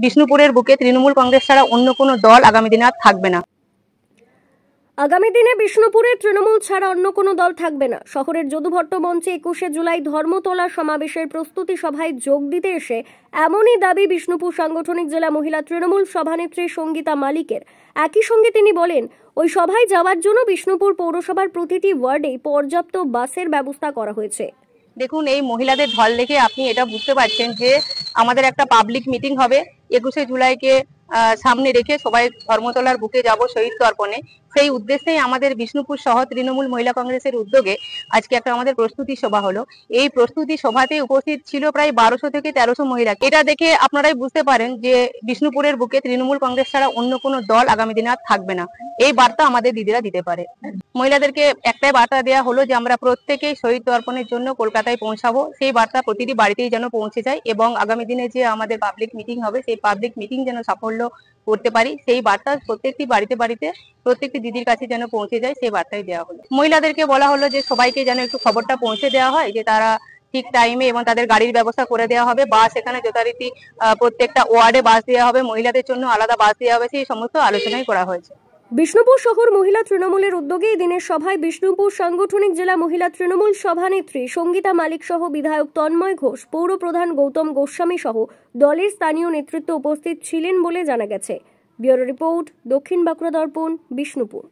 বিষ্ণুপুরের বুকে তৃণমূল কংগ্রেস ছাড়া অন্য কোনো দল আগামী দিনে আর থাকবে না। আগামী দিনে বিষ্ণুপুরে তৃণমূল ছাড়া অন্য কোনো দল থাকবে না। শহরের যদুভট্ট মঞ্চে 21শে জুলাই ধর্মতলা সমাবেশের প্রস্তুতি সভায় যোগ দিতে এসে এমনই দাবি বিষ্ণুপুর সাংগঠনিক জেলা মহিলা তৃণমূল সভানেত্রী সঙ্গীতা মালিকের। একই সঙ্গে তিনি বলেন, ওই সভায় যাওয়ার জন্য বিষ্ণুপুর পৌরসভার প্রতিটি ওয়ার্ডেই পর্যাপ্ত বাসের ব্যবস্থা করা হয়েছে। দেখুন, এই মহিলাদের ঢল দেখে আপনি এটা বুঝতে পারছেন যে আমাদের একটা পাবলিক মিটিং হবে 21শে জুলাইকে সামনে রেখে সবাই ধর্মতলার বুকে যাব শহীদ তর্পণে। সেই উদ্দেশ্যেই আমাদের বিষ্ণুপুর শহর তৃণমূল মহিলা কংগ্রেসের উদ্যোগে আজকে একটা আমাদের প্রস্তুতি সভা হলো। এই প্রস্তুতি সভাতে উপস্থিত ছিল প্রায় 1200 থেকে 1300 মহিলা। এটা দেখে আপনারাই বুঝতে পারেন যে বিষ্ণুপুরের বুকে তৃণমূল কংগ্রেস ছাড়া অন্য কোনো দল আগামী দিনে আর থাকবে না। এই বার্তা আমাদের দিদিরা দিতে পারে। মহিলাদেরকে একটাই বার্তা দেওয়া হলো যে আমরা প্রত্যেকেই শহীদ তর্পণের জন্য কলকাতায় পৌঁছাবো। সেই বার্তা প্রতিটি বাড়িতেই যেন পৌঁছে যায় এবং আগামী দিনে যে আমাদের পাবলিক মিটিং হবে সেই পাবলিক মিটিং যেন সাফল্য করতে পারি, সেই বার্তা প্রত্যেকটি বাড়িতে বাড়িতে প্রত্যেকটি দিদির কাছে যেন পৌঁছে যায়, সেই বার্তাই দেওয়া হলো। মহিলাদেরকে বলা হলো যে সবাইকে যেন একটু খবরটা পৌঁছে দেওয়া হয় যে তারা ঠিক টাইমে, এবং তাদের গাড়ির ব্যবস্থা করে দেওয়া হবে। বাস এখানে যথারীতি প্রত্যেকটা ওয়ার্ডে বাস দেওয়া হবে, মহিলাদের জন্য আলাদা বাস দেওয়া হবে, সেই সমস্ত আলোচনাই করা হয়েছে। বিষ্ণুপুর শহর মহিলা তৃণমূলের উদ্যোগে এই দিনের সভায় বিষ্ণুপুর সাংগঠনিক জেলা মহিলা তৃণমূল সভানেত্রী সঙ্গীতা মালিক সহ বিধায়ক তন্ময় ঘোষ, পৌর প্রধান গৌতম গোস্বামী সহ দলের স্থানীয় নেতৃত্ব উপস্থিত ছিলেন বলে জানা গেছে। ব্যুরো রিপোর্ট, দক্ষিণ বাঁকুড়া দর্পণ, বিষ্ণুপুর।